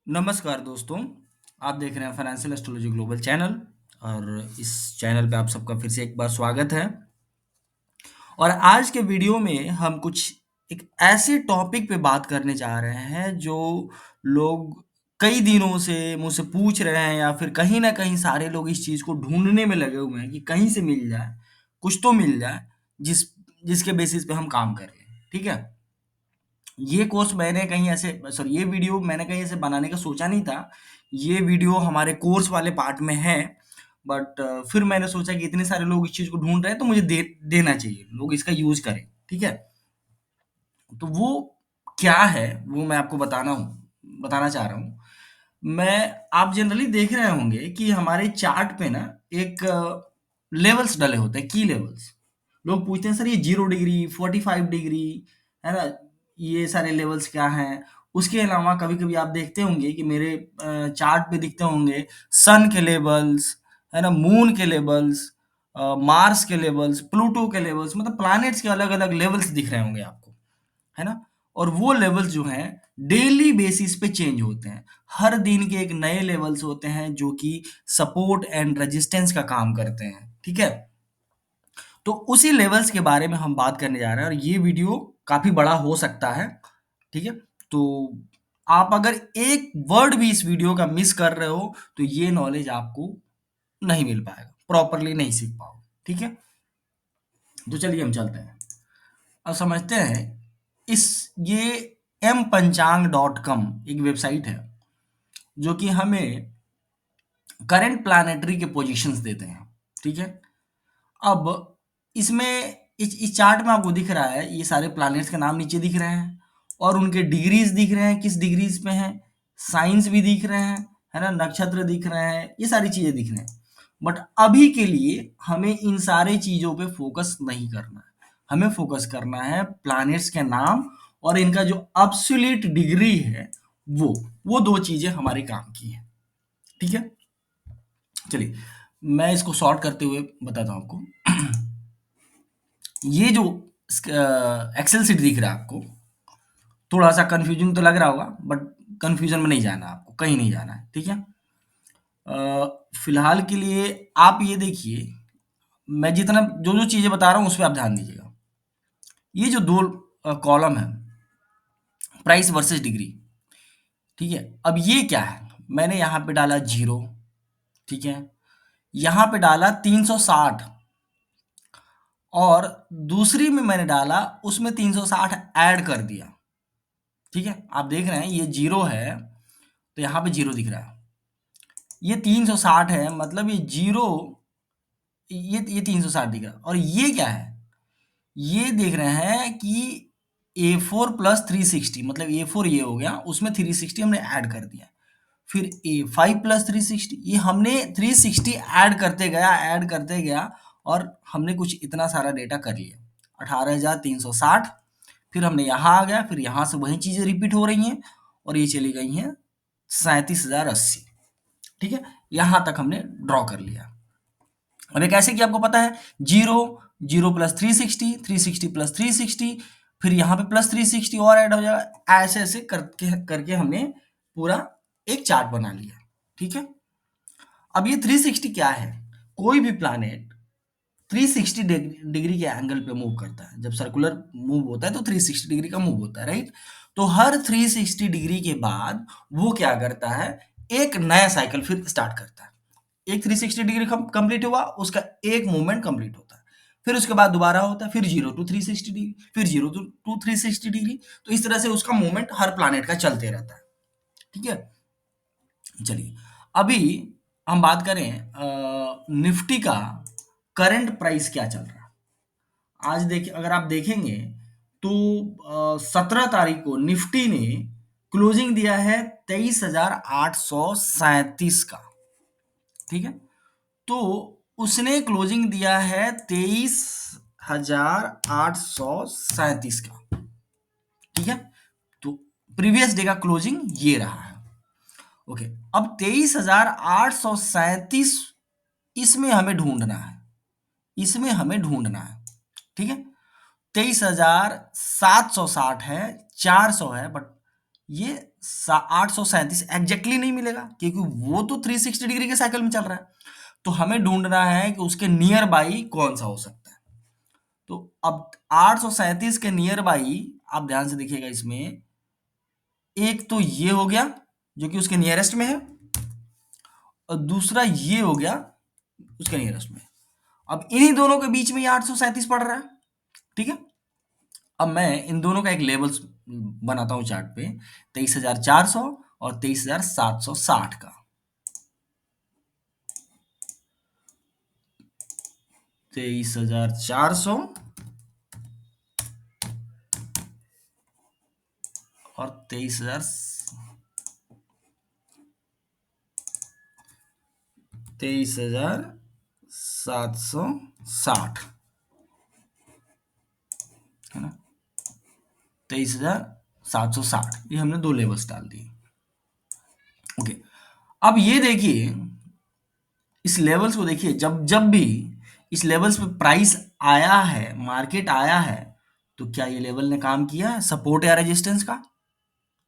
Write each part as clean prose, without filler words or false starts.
नमस्कार दोस्तों, आप देख रहे हैं फाइनेंशियल एस्ट्रोलॉजी ग्लोबल चैनल और इस चैनल पे आप सबका फिर से एक बार स्वागत है। और आज के वीडियो में हम कुछ एक ऐसे टॉपिक पे बात करने जा रहे हैं जो लोग कई दिनों से मुझसे पूछ रहे हैं या फिर कहीं न कहीं सारे लोग इस चीज़ को ढूँढने में लगे हुए हैं कि कहीं से मिल जाए, कुछ तो मिल जाए जिस जिसके बेसिस पे हम काम कर लें, ठीक है? ये कोर्स मैंने कहीं ऐसे सॉरी ये वीडियो मैंने कहीं ऐसे बनाने का सोचा नहीं था। ये वीडियो हमारे कोर्स वाले पार्ट में है, बट फिर मैंने सोचा कि इतने सारे लोग इस चीज़ को ढूँढ रहे हैं तो मुझे देना चाहिए, लोग इसका यूज़ करें, ठीक है? तो वो क्या है, वो मैं आपको बताना चाह रहा हूँ। आप जनरली देख रहे होंगे कि हमारे चार्ट पे ना एक लेवल्स डले होते हैं, की लेवल्स। लोग पूछते हैं सर ये 0 डिग्री, 45 डिग्री, है ना? ये सारे लेवल्स क्या हैं? उसके अलावा कभी-कभी आप देखते होंगे कि मेरे चार्ट पे दिखते होंगे सन के लेवल्स, है ना? मून के लेवल्स, मार्स के लेवल्स, प्लूटो के लेवल्स, मतलब प्लैनेट्स के अलग-अलग लेवल्स दिख रहे होंगे आपको, है ना? और वो लेवल्स जो हैं डेली बेसिस पे चेंज होते हैं। हर दिन के एक नए लेवल्स होते हैं जो कि सपोर्ट एंड रेजिस्टेंस का काम करते हैं, ठीक है? तो उसी लेवल्स के बारे में हम बात करने जा रहे हैं और ये वीडियो काफ़ी बड़ा हो सकता है, ठीक है? तो आप अगर एक वर्ड भी इस वीडियो का मिस कर रहे हो, तो ये नॉलेज आपको नहीं मिल पाएगा, प्रॉपर्ली नहीं सीख पाओगे, ठीक है? तो चलिए हम चलते हैं। अब समझते हैं इस ये mpanchang.com एक वेबसाइट है जो कि हमें करंट प्लैनेटरी के पोजीशंस देते हैं, ठीक है? अब इसमें इस चार्ट में आपको दिख रहा है ये सारे प्लैनेट्स के नाम नीचे दिख रहे हैं और उनके डिग्रीज दिख रहे हैं, किस डिग्रीज पे हैं, साइंस भी दिख रहे हैं, है ना? नक्षत्र दिख रहे हैं, ये सारी चीजें दिख रहे हैं। बट अभी के लिए हमें इन सारी चीजों पे फोकस नहीं करना है, हमें फोकस करना है प्लैनेट्स के नाम और इनका जो एब्सोल्यूट डिग्री है वो दो चीजें हमारे काम की हैं, ठीक है? चलिए मैं इसको सॉर्ट करते हुए बताता हूँ आपको। ये जो एक्सेल शीट दिख रहा है आपको, थोड़ा सा कंफ्यूजिंग तो लग रहा होगा, बट कंफ्यूजन में नहीं जाना, आपको कहीं नहीं जाना है, ठीक है? फिलहाल के लिए आप ये देखिए, मैं जितना जो जो चीजें बता रहा हूँ उस पर आप ध्यान दीजिएगा। ये जो दो कॉलम है, प्राइस वर्सेस डिग्री, ठीक है? अब ये क्या है, मैंने यहाँ पे डाला 0, ठीक है? यहाँ पे डाला 360 और दूसरी में मैंने डाला उसमें 360 ऐड कर दिया, ठीक है? आप देख रहे हैं ये 0 है तो यहाँ पे 0 दिख रहा है। ये 360 है मतलब ये 0, ये 360 दिख रहा है और ये क्या है? ये देख रहे हैं कि A4 प्लस 360 मतलब A4 ये हो गया, उसमें 360 हमने ऐड कर दिया। फिर A5 प्लस 360 ये हमने 360 ऐड करते गया और हमने कुछ इतना सारा डेटा कर लिया 18,360। फिर हमने यहाँ आ गया, फिर यहाँ से वही चीज़ें रिपीट हो रही हैं और ये चली गई हैं 37,080, ठीक है? यहाँ तक हमने ड्रॉ कर लिया। अब ये कैसे किया आपको पता है, 0 0 प्लस 360 360 प्लस 360, फिर यहाँ पे प्लस 360 और ऐड हो जाएगा, ऐसे ऐसे करके करके हमने पूरा एक चार्ट बना लिया, ठीक है? अब ये 360 क्या है, कोई भी प्लैनेट 360 डिग्री के एंगल पे मूव करता है। जब सर्कुलर मूव होता है तो 360 डिग्री का मूव होता है, राइट? तो हर 360 डिग्री के बाद वो क्या करता है, एक नया साइकिल फिर स्टार्ट करता है। एक 360 डिग्री कंप्लीट हुआ, उसका एक मूवमेंट कंप्लीट होता है, फिर उसके बाद दोबारा होता है, फिर 0 टू 360 डिग्री, फिर 0 टू 360 डिग्री। तो इस तरह से उसका मूवमेंट हर प्लैनेट का चलते रहता है, ठीक है? चलिए अभी हम बात करें निफ्टी का करंट प्राइस क्या चल रहा है। आज देखिए, अगर आप देखेंगे तो 17 तारीख को निफ्टी ने क्लोजिंग दिया है 23,837 का, ठीक है? तो उसने क्लोजिंग दिया है 23,837 का, ठीक है? तो प्रीवियस डे का क्लोजिंग ये रहा है, ओके? अब 23,837 इसमें हमें ढूंढना है, ठीक है? 23,760 है, 400 है, बट ये 837 एग्जैक्टली नहीं मिलेगा क्योंकि वो तो 360 डिग्री के साइकिल में चल रहा है। तो हमें ढूंढना है कि उसके नियर बाई कौन सा हो सकता है। तो अब 837 के नियर बाई आप ध्यान से देखिएगा, इसमें एक तो ये हो गया जो कि उसके नियरेस्ट में है, और दूसरा ये हो गया उसके नियरेस्ट में। अब इन्हीं दोनों के बीच में ये 837 पड़ रहा है। ठीक है, अब मैं इन दोनों का एक लेवल बनाता हूं चार्ट पे, 23,400 और 23,760 का। 23,400 और 23,760 है ना। 23,760 ये हमने दो लेवल्स डाल दिए। ओके, अब ये देखिए, इस लेवल्स को देखिए, जब जब भी इस लेवल्स पे प्राइस आया है, मार्केट आया है, तो क्या ये लेवल ने काम किया है सपोर्ट या रेजिस्टेंस का?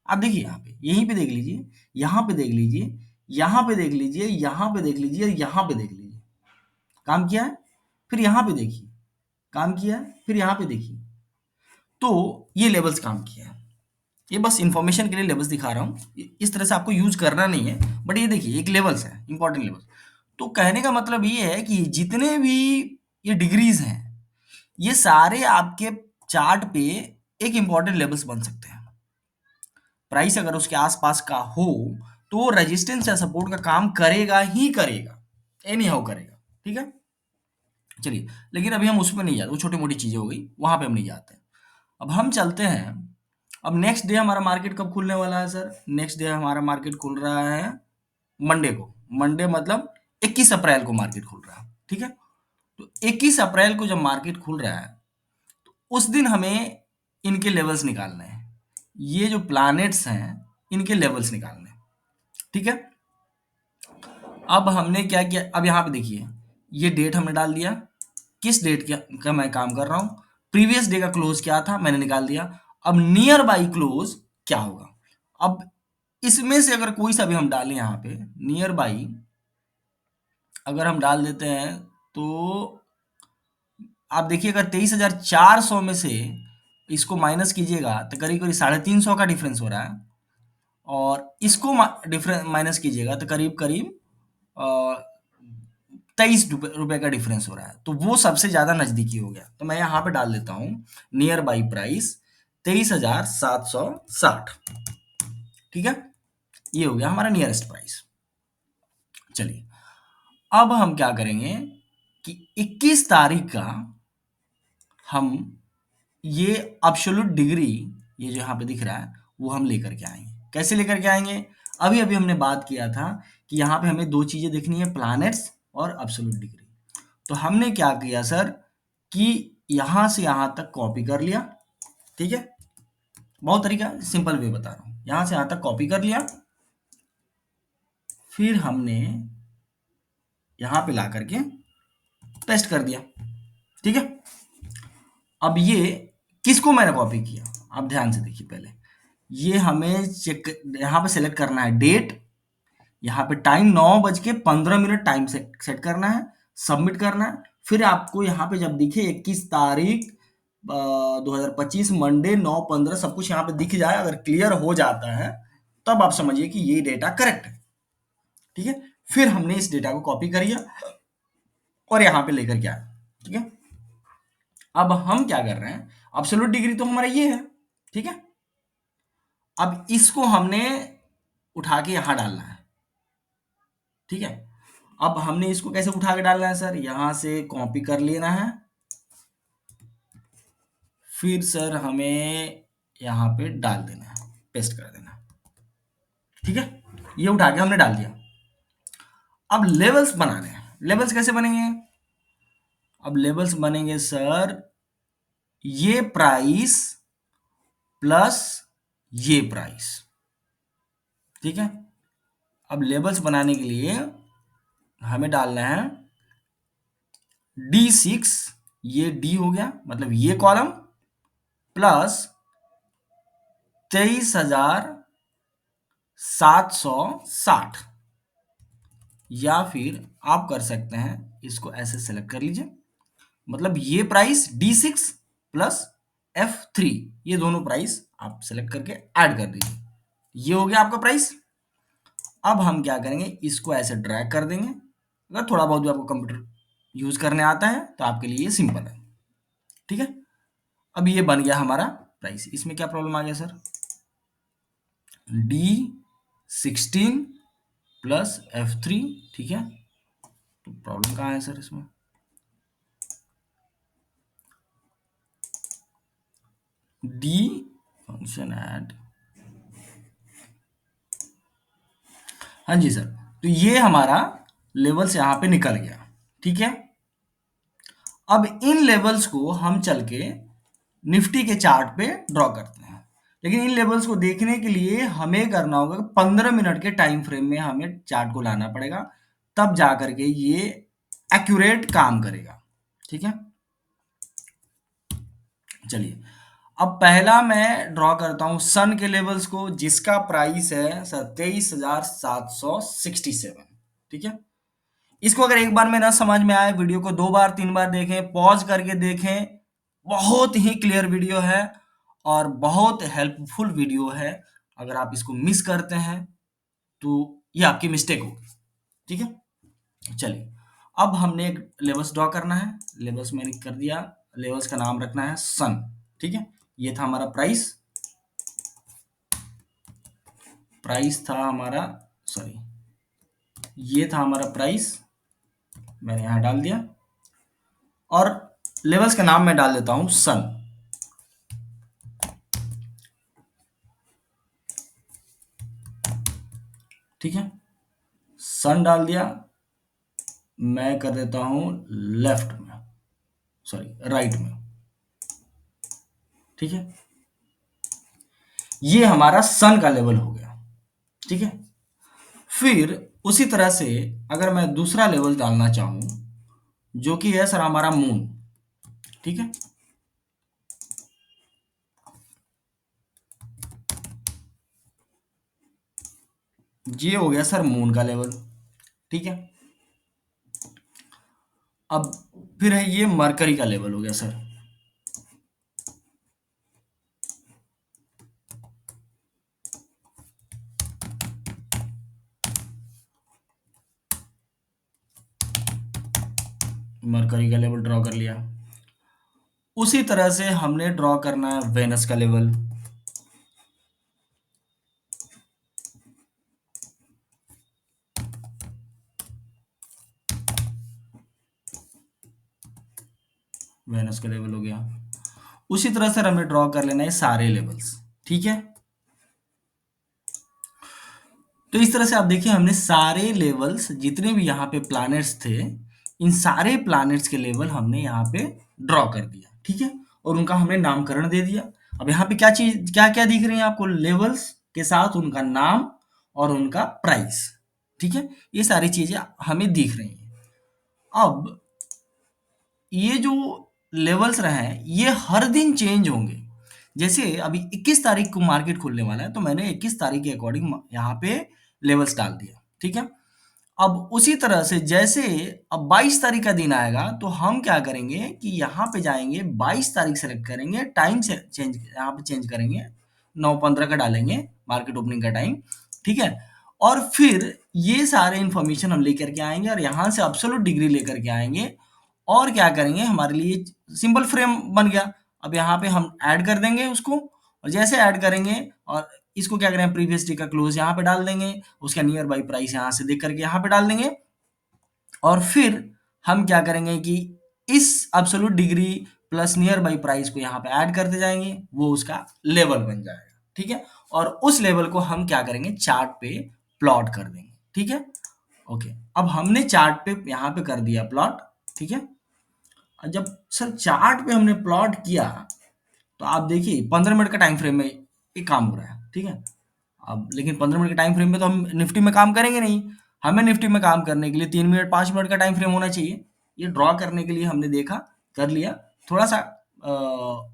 आप देखिए यहाँ पे, यहीं पे देख लीजिए, यहाँ पे देख लीजिए, यहाँ पे देख लीजिए, यहाँ पे देख लीजिए, यहाँ पे देख लीजिए, काम किया है। फिर यहाँ पे देखिए, काम किया है। फिर यहाँ पे देखिए, तो ये लेवल्स काम किया है। ये बस इंफॉर्मेशन के लिए लेवल्स दिखा रहा हूँ, इस तरह से आपको यूज करना नहीं है, बट ये देखिए एक लेवल्स है, इंपॉर्टेंट लेवल्स। तो कहने का मतलब ये है कि जितने भी ये डिग्रीज हैं, ये सारे आपके चार्ट पे एक इंपॉर्टेंट लेवल्स बन सकते हैं। प्राइस अगर उसके आसपास का हो तो रेजिस्टेंस या सपोर्ट का काम करेगा ही करेगा, एनी हाउ करेगा। ठीक है, चलिए, लेकिन अभी हम उसमें नहीं जाते, वो छोटी मोटी चीजें हो गई, वहां पे हम नहीं जाते। अब हम चलते हैं, अब नेक्स्ट डे हमारा मार्केट कब खुलने वाला है सर? नेक्स्ट डे हमारा मार्केट खुल रहा है मंडे को। मंडे मतलब 21 अप्रैल को मार्केट खुल रहा है। ठीक है, तो 21 अप्रैल को जब मार्केट खुल रहा है, तो उस दिन हमें इनके लेवल्स निकालने हैं। ये जो प्लैनेट्स हैं, इनके लेवल्स निकालने हैं। ठीक है, अब हमने क्या किया, अब यहाँ पे देखिए, ये डेट हमने डाल दिया, किस डेट का मैं काम कर रहा हूँ, प्रीवियस डे का क्लोज क्या था मैंने निकाल दिया। अब नियर बाई क्लोज क्या होगा? अब इसमें से अगर कोई सा भी हम डालें, यहाँ पे नियर बाई अगर हम डाल देते हैं, तो आप देखिए, अगर 23,400 में से इसको माइनस कीजिएगा तो करीब करीब 350 का डिफरेंस हो रहा है, और इसको डिफरेंस माइनस कीजिएगा तो करीब करीब 23 रुपए का डिफरेंस हो रहा है। तो वो सबसे ज्यादा नजदीकी हो गया, तो मैं यहाँ पे डाल देता हूँ नियर बाई प्राइस 23,760। ठीक है, ये हो गया हमारा नियरेस्ट प्राइस। चलिए, अब हम क्या करेंगे कि 21 तारीख का हम ये एब्सोल्यूट डिग्री, ये जो यहाँ पे दिख रहा है, वो हम लेकर के आएंगे। कैसे लेकर के आएंगे? अभी अभी हमने बात किया था कि यहाँ पे हमें दो चीजें देखनी है, प्लैनेट्स और एब्सोल्यूट डिग्री। तो हमने क्या किया सर कि यहां से यहां तक कॉपी कर लिया। ठीक है, बहुत तरीका, सिंपल वे बता रहा हूं, यहां से यहां तक कॉपी कर लिया, फिर हमने यहां पे ला करके पेस्ट कर दिया। ठीक है, अब ये किसको मैंने कॉपी किया, आप ध्यान से देखिए, पहले ये हमें चेक, यहां पे सेलेक्ट करना है डेट, यहाँ पे टाइम 9:15 टाइम सेट करना है, सबमिट करना है। फिर आपको यहाँ पे जब दिखे 21 तारीख 2025 मंडे 9:15 सब कुछ यहाँ पे दिख जाए, अगर क्लियर हो जाता है, तब आप समझिए कि ये डेटा करेक्ट है। ठीक है, फिर हमने इस डेटा को कॉपी कर लिया और यहाँ पे लेकर के आए। ठीक है, अब हम क्या कर रहे हैं, एब्सोल्यूट डिग्री तो हमारा ये है। ठीक है, अब इसको हमने उठा के यहां डालना है। ठीक है, अब हमने इसको कैसे उठा के डालना है सर, यहां से कॉपी कर लेना है, फिर सर हमें यहां पे डाल देना है, पेस्ट कर देना। ठीक है, ये उठा के हमने डाल दिया। अब लेवल्स बनाने हैं। लेवल्स कैसे बनेंगे? अब लेवल्स बनेंगे सर, ये प्राइस प्लस ये प्राइस। ठीक है, अब लेवल्स बनाने के लिए हमें डालना है D6, ये D हो गया, मतलब ये कॉलम, प्लस 23,000 760, या फिर आप कर सकते हैं इसको ऐसे सेलेक्ट कर लीजिए, मतलब ये प्राइस D6 प्लस F3, ये दोनों प्राइस आप सेलेक्ट करके ऐड कर दीजिए। ये हो गया आपका प्राइस। अब हम क्या करेंगे, इसको ऐसे ड्रैग कर देंगे। अगर थोड़ा बहुत भी आपको कंप्यूटर यूज करने आता है तो आपके लिए ये सिंपल है, ठीक है। अब ये बन गया हमारा प्राइस। इसमें क्या प्रॉब्लम आ गया सर, D16 प्लस F3, ठीक है। तो प्रॉब्लम कहाँ है सर इसमें, डी फंक्शन ऐड, हाँ जी सर। तो ये हमारा लेवल्स यहाँ पे निकल गया, ठीक है। अब इन लेवल्स को हम चल के निफ्टी के चार्ट पे ड्रॉ करते हैं, लेकिन इन लेवल्स को देखने के लिए हमें करना होगा 15 मिनट के टाइम फ्रेम में हमें चार्ट को लाना पड़ेगा, तब जा करके ये एक्यूरेट काम करेगा, ठीक है। चलिए, अब पहला मैं ड्रॉ करता हूं सन के लेवल्स को, जिसका प्राइस है 27,767, ठीक है। इसको अगर एक बार में ना समझ में आए, वीडियो को 2 बार 3 बार देखें, पॉज करके देखें, बहुत ही क्लियर वीडियो है और बहुत हेल्पफुल वीडियो है। अगर आप इसको मिस करते हैं तो ये आपकी मिस्टेक होगी, ठीक है। चलिए, अब हमने एक लेवल्स ड्रॉ करना है, लेवल्स मैंने कर दिया, लेवल्स का नाम रखना है सन, ठीक है। ये था हमारा प्राइस, प्राइस था हमारा, सॉरी, ये था हमारा प्राइस, मैंने यहां डाल दिया, और लेवल्स का नाम मैं डाल देता हूं सन, ठीक है। सन डाल दिया, मैं कर देता हूं लेफ्ट में, सॉरी राइट में, ठीक है। ये हमारा सन का लेवल हो गया, ठीक है। फिर उसी तरह से अगर मैं दूसरा लेवल डालना चाहूं, जो कि है सर हमारा मून, ठीक है। ये हो गया सर मून का लेवल, ठीक है। अब फिर है ये मरकरी का लेवल हो गया सर, मरकरी का लेवल ड्रॉ कर लिया। उसी तरह से हमने ड्रॉ करना है वेनस का लेवल, वेनस का लेवल हो गया। उसी तरह से हमें ड्रॉ कर लेना है सारे लेवल्स, ठीक है। तो इस तरह से आप देखिए, हमने सारे लेवल्स जितने भी यहाँ पे प्लैनेट्स थे, इन सारे प्लैनेट्स के लेवल हमने यहाँ पे ड्रॉ कर दिया, ठीक है, और उनका हमने नामकरण दे दिया। अब यहाँ पे क्या चीज, क्या क्या दिख रही है आपको, लेवल्स के साथ उनका नाम और उनका प्राइस, ठीक है। ये सारी चीजें हमें दिख रही हैं। अब ये जो लेवल्स रहे हैं ये हर दिन चेंज होंगे। जैसे अभी 21 तारीख को मार्केट खुलने वाला है, तो मैंने 21 तारीख के अकॉर्डिंग यहाँ पे लेवल्स डाल दिया, ठीक है। अब उसी तरह से जैसे अब 22 तारीख का दिन आएगा, तो हम क्या करेंगे कि यहाँ पे जाएंगे, 22 तारीख सेलेक्ट करेंगे, टाइम से चेंज यहाँ पे चेंज करेंगे, 9:15 का डालेंगे मार्केट ओपनिंग का टाइम, ठीक है। और फिर ये सारे इंफॉर्मेशन हम लेकर के आएंगे और यहाँ से एब्सोल्यूट डिग्री लेकर के आएंगे, और क्या करेंगे, हमारे लिए सिंपल फ्रेम बन गया। अब यहाँ पे हम ऐड कर देंगे उसको, और जैसे ऐड करेंगे और इसको क्या करें, प्रीवियस डे का क्लोज यहाँ पे डाल देंगे, उसका नियर बाई प्राइस यहाँ से देख करके यहाँ पे डाल देंगे, और फिर हम क्या करेंगे कि इस absolute degree plus near by price को यहाँ पे ऐड करते जाएंगे, वो उसका लेवल बन जाएगा, ठीक है। और उस लेवल को हम क्या करेंगे, चार्ट पे प्लॉट कर देंगे, ठीक है। ओके, अब हमने चार्ट पे यहाँ पे कर दिया प्लॉट, ठीक है। जब सर चार्ट पे हमने प्लॉट किया, तो आप देखिए 15 मिनट का टाइम फ्रेम में ये काम हो रहा है, ठीक है। अब लेकिन 15 मिनट के टाइम फ्रेम में तो हम निफ्टी में काम करेंगे नहीं, हमें निफ्टी में काम करने के लिए 3 मिनट 5 मिनट का टाइम फ्रेम होना चाहिए। ये ड्रॉ करने के लिए हमने देखा, कर लिया थोड़ा सा।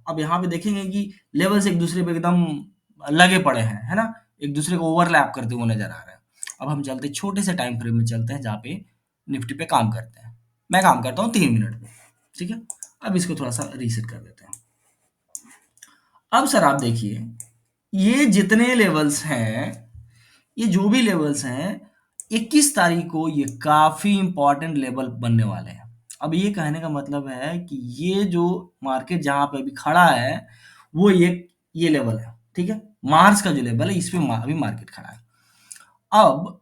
अब यहाँ पे देखेंगे कि लेवल्स एक दूसरे पे एकदम लगे पड़े हैं, है ना, एक दूसरे को ओवरलैप करते हुए नजर आ रहे हैं। अब हम चलते छोटे से टाइम फ्रेम में चलते हैं जहाँ पे निफ्टी पे काम करते हैं। मैं काम करता हूँ 3 मिनट में, ठीक है। अब इसको थोड़ा सा रीसेट कर देते हैं। अब सर आप देखिए, ये जितने लेवल्स हैं, ये जो भी लेवल्स हैं, 21 तारीख को ये काफी इंपॉर्टेंट लेवल बनने वाले हैं। अब ये कहने का मतलब है कि ये जो मार्केट जहां पे अभी खड़ा है, वो ये लेवल है, ठीक है। मार्च का जो लेवल है, इस पे अभी मार्केट खड़ा है। अब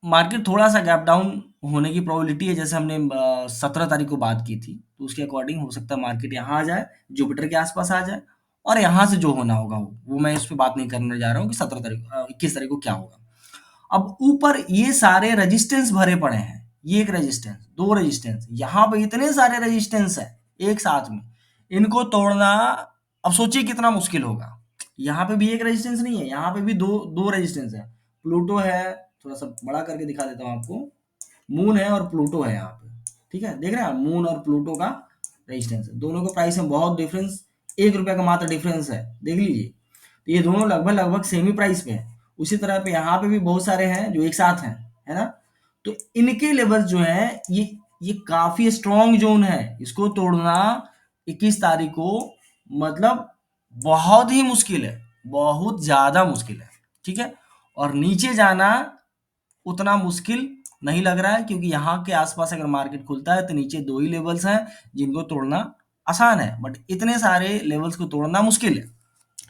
मार्केट थोड़ा सा गैप डाउन होने की प्रोबेबिलिटी है, जैसे हमने 17 तारीख को बात की थी, तो उसके अकॉर्डिंग हो सकता है मार्केट यहाँ आ जाए, जुपिटर के आसपास आ जाए, और यहाँ से जो होना होगा वो मैं इस पे बात नहीं करने जा रहा हूँ कि 21 तारीख को क्या होगा। अब ऊपर ये सारे रेजिस्टेंस भरे पड़े हैं, ये एक रेजिस्टेंस, दो रेजिस्टेंस, यहाँ पे इतने सारे रेजिस्टेंस है एक साथ में, इनको तोड़ना अब सोचिए कितना मुश्किल होगा। यहाँ पे भी एक रेजिस्टेंस नहीं है, यहाँ पे भी दो दो रेजिस्टेंस है। प्लूटो है, थोड़ा सा बड़ा करके दिखा देता हूँ आपको, मून है और प्लूटो है यहाँ पे, ठीक है। देख रहे हैं, मून और प्लूटो का रेजिस्टेंस है, दोनों के प्राइस में बहुत डिफरेंस, 1 रुपये का मात्र डिफरेंस है, देख लीजिए। तो ये दोनों लगभग लगभग सेम ही प्राइस पे है। उसी तरह पे यहाँ पे भी बहुत सारे हैं जो एक साथ हैं, है ना। तो इनके लेवल जो है, ये काफी स्ट्रॉन्ग जोन है, इसको तोड़ना 21 तारीख को मतलब बहुत ही मुश्किल है, बहुत ज्यादा मुश्किल है, ठीक है। और नीचे जाना उतना मुश्किल नहीं लग रहा है, क्योंकि यहाँ के आसपास अगर मार्केट खुलता है तो नीचे दो ही लेवल्स हैं जिनको तोड़ना आसान है, बट इतने सारे लेवल्स को तोड़ना मुश्किल है,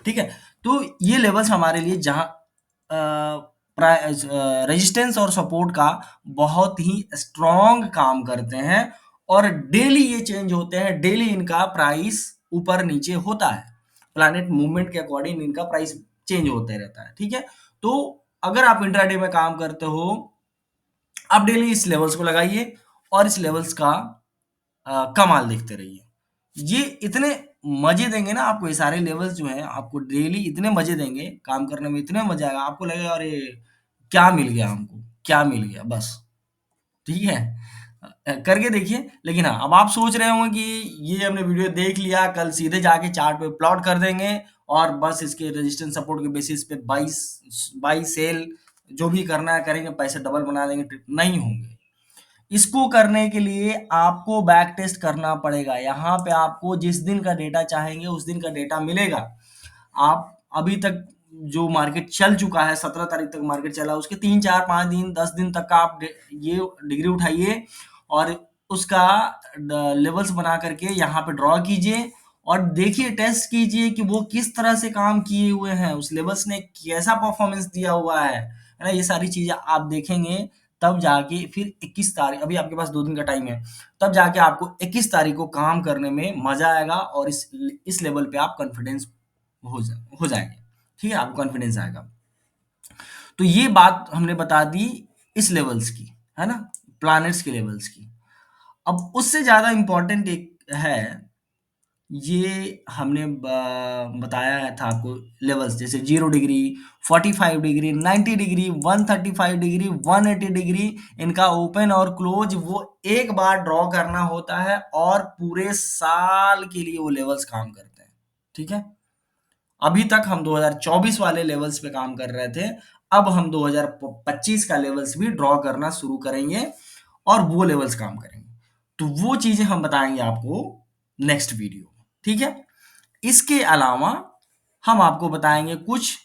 ठीक है। तो ये लेवल्स हमारे लिए जहाँ रेजिस्टेंस और सपोर्ट का बहुत ही स्ट्रॉन्ग काम करते हैं, और डेली ये चेंज होते हैं, डेली इनका प्राइस ऊपर नीचे होता है, प्लैनेट मूवमेंट के अकॉर्डिंग इनका प्राइस चेंज होते रहता है, ठीक है। तो अगर आप इंट्राडे में काम करते हो, आप डेली इस लेवल्स को लगाइए और इस लेवल्स का कमाल देखते रहिए। ये इतने मजे देंगे ना आपको, ये सारे लेवल्स जो हैं आपको डेली इतने मजे देंगे, काम करने में इतने मजा आएगा, आपको लगेगा अरे क्या मिल गया हमको, क्या मिल गया बस, ठीक है। करके देखिए। लेकिन हाँ, अब आप सोच रहे होंगे कि ये हमने वीडियो देख लिया, कल सीधे जाके चार्ट पे प्लॉट कर देंगे और बस इसके रेजिस्टेंस सपोर्ट के बेसिस पे बाई सेल जो भी करना है करेंगे, पैसे डबल बना देंगे, नहीं होंगे। इसको करने के लिए आपको बैक टेस्ट करना पड़ेगा। यहाँ पे आपको जिस दिन का डेटा चाहेंगे उस दिन का डेटा मिलेगा। आप अभी तक जो मार्केट चल चुका है, 17 तारीख तक मार्केट चला, उसके 3 4 5 दिन 10 दिन तक का आप ये डिग्री उठाइए और उसका लेवल्स बना करके यहाँ पे ड्रॉ कीजिए और देखिए, टेस्ट कीजिए कि वो किस तरह से काम किए हुए हैं, उस लेवल्स ने कैसा परफॉर्मेंस दिया हुआ है ना। ये सारी चीजें आप देखेंगे, तब जाके फिर 21 तारीख, अभी आपके पास 2 दिन का टाइम है, तब जाके आपको 21 तारीख को काम करने में मजा आएगा और इस लेवल पे आप कॉन्फिडेंस हो जाएंगे, ठीक है, आपको कॉन्फिडेंस आएगा। तो ये बात हमने बता दी इस लेवल्स की, है ना, प्लैनेट्स के लेवल्स की। अब उससे ज्यादा इंपॉर्टेंट एक है, ये हमने बताया था आपको लेवल्स, जैसे 0 degree, 45 degree, 90 degree, 135 degree, 180 degree, इनका ओपन और क्लोज वो एक बार ड्रॉ करना होता है और पूरे साल के लिए वो लेवल्स काम करते हैं, ठीक है। अभी तक हम 2024 वाले लेवल्स पे काम कर रहे थे, अब हम 2025 का लेवल्स भी ड्रॉ करना शुरू करेंगे और वो लेवल्स काम करेंगे। तो वो चीजें हम बताएंगे आपको नेक्स्ट वीडियो, ठीक है। इसके अलावा हम आपको बताएंगे कुछ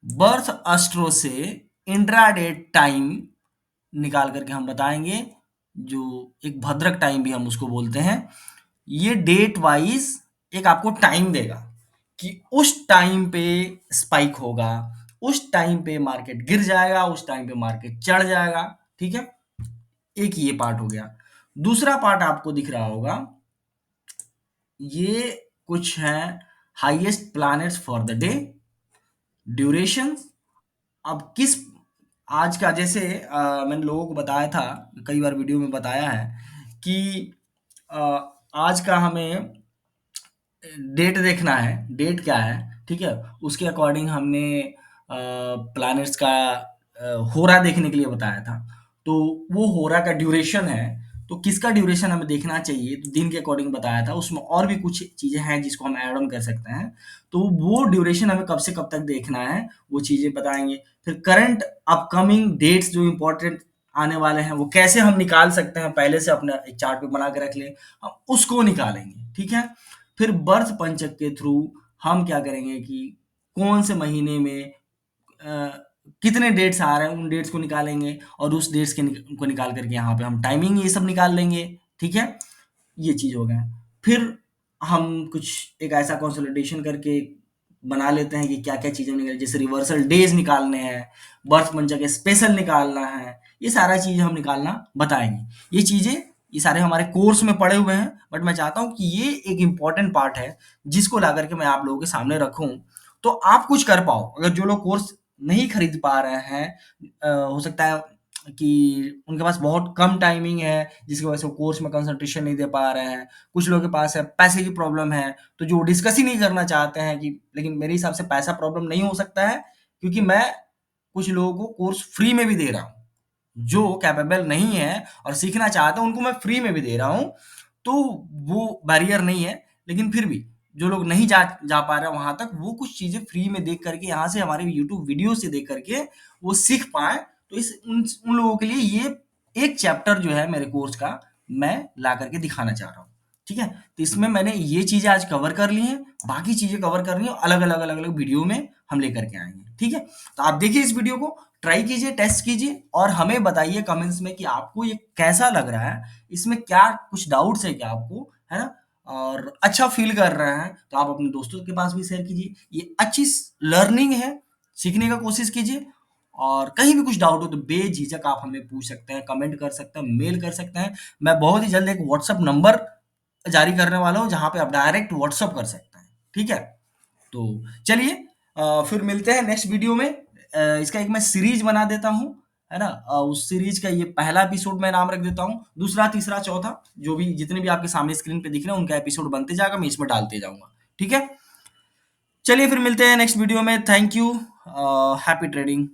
बर्थ एस्ट्रो से इंट्राडे टाइम निकाल करके हम बताएंगे, जो एक भद्रक टाइम भी हम उसको बोलते हैं। ये डेट वाइज एक आपको टाइम देगा कि उस टाइम पे स्पाइक होगा, उस टाइम पे मार्केट गिर जाएगा, उस टाइम पे मार्केट चढ़ जाएगा, ठीक है। एक ये पार्ट हो गया। दूसरा पार्ट आपको दिख रहा होगा, ये कुछ है highest planets for the day, duration. अब किस आज का, जैसे मैंने लोगों को बताया था, कई बार वीडियो में बताया है कि अ, आज का हमें डेट देखना है, डेट क्या है, ठीक है। उसके अकॉर्डिंग हमने प्लैनेट्स का होरा देखने के लिए बताया था। तो वो होरा का ड्यूरेशन है, तो किसका ड्यूरेशन हमें देखना चाहिए, तो दिन के अकॉर्डिंग बताया था, उसमें और भी कुछ चीज़ें हैं जिसको हम ऐड ऑन कर सकते हैं। तो वो ड्यूरेशन हमें कब से कब तक देखना है, वो चीज़ें बताएँगे। फिर करंट अपकमिंग डेट्स जो इम्पोर्टेंट आने वाले हैं, वो कैसे हम निकाल सकते हैं, पहले से अपना एक चार्ट पे बना के रख लें, हम उसको निकालेंगे, ठीक है? फिर बर्थ पंचक के थ्रू हम क्या करेंगे कि कौन से महीने में अ, कितने डेट्स आ रहे हैं, उन डेट्स को निकालेंगे और उस डेट्स के को निकाल करके यहाँ पे हम टाइमिंग ये सब निकाल लेंगे, ठीक है? ये चीज़ हो गया। फिर हम कुछ एक ऐसा कंसोलिडेशन करके बना लेते हैं कि क्या-क्या चीज़ें निकल, जैसे रिवर्सल डेज़ निकालने हैं, बर्थ पंचक स्पेशल निकालना है, ये सारा चीज़ हम निकालना बताएँगे। ये चीज़ें ये सारे हमारे कोर्स में पड़े हुए हैं, बट मैं चाहता हूँ कि ये एक इम्पोर्टेंट पार्ट है, जिसको ला कर के मैं आप लोगों के सामने रखूँ, तो आप कुछ कर पाओ। अगर जो लोग कोर्स नहीं खरीद पा रहे हैं, हो सकता है कि उनके पास बहुत कम टाइमिंग है, जिसकी वजह से वो कोर्स में कंसंट्रेशन नहीं दे पा रहे हैं। कुछ लोगों के पास है पैसे की प्रॉब्लम है, तो जो डिस्कस ही नहीं करना चाहते हैं कि, लेकिन मेरे हिसाब से पैसा प्रॉब्लम नहीं हो सकता है, क्योंकि मैं कुछ लोगों को कोर्स फ्री में भी दे रहा हूँ। जो कैपेबल नहीं है और सीखना चाहते हैं, उनको मैं फ्री में भी दे रहा हूँ, तो वो बैरियर नहीं है। लेकिन फिर भी जो लोग नहीं जा जा पा रहे हैं वहाँ तक, वो कुछ चीज़ें फ्री में देख करके, यहाँ से हमारे यूट्यूब वीडियो से देख करके वो सीख पाएँ, तो इस उन लोगों के लिए ये एक चैप्टर जो है मेरे कोर्स का, मैं ला करके दिखाना चाह रहा हूँ, ठीक है? तो इसमें मैंने ये चीज़ें आज कवर कर ली हैं, बाकी चीज़ें कवर करनी है अलग-अलग वीडियो में हम लेकर के आएँगे, ठीक है? तो आप देखिए इस वीडियो को, ट्राई कीजिए, टेस्ट कीजिए और हमें बताइए कमेंट्स में कि आपको ये कैसा लग रहा है, इसमें क्या कुछ डाउट्स है क्या आपको, है ना? और अच्छा फ़ील कर रहे हैं, तो आप अपने दोस्तों के पास भी शेयर कीजिए। ये अच्छी लर्निंग है, सीखने का कोशिश कीजिए और कहीं भी कुछ डाउट हो तो बेझिझक आप हमें पूछ सकते हैं, कमेंट कर सकते हैं, मेल कर सकते हैं। मैं बहुत ही जल्द एक व्हाट्सएप नंबर जारी करने वाला हूँ, जहाँ पे आप डायरेक्ट व्हाट्सएप कर सकते हैं, ठीक है? तो चलिए फिर मिलते हैं नेक्स्ट वीडियो में। इसका एक मैं सीरीज बना देता हूँ, है ना? उस सीरीज का ये पहला एपिसोड मैं नाम रख देता हूँ, दूसरा, तीसरा, चौथा, जो भी जितने भी आपके सामने स्क्रीन पे दिख रहे हैं, उनका एपिसोड बनते जाएगा, मैं इसमें डालते जाऊँगा, ठीक है? चलिए फिर मिलते हैं नेक्स्ट वीडियो में। Thank you, happy trading.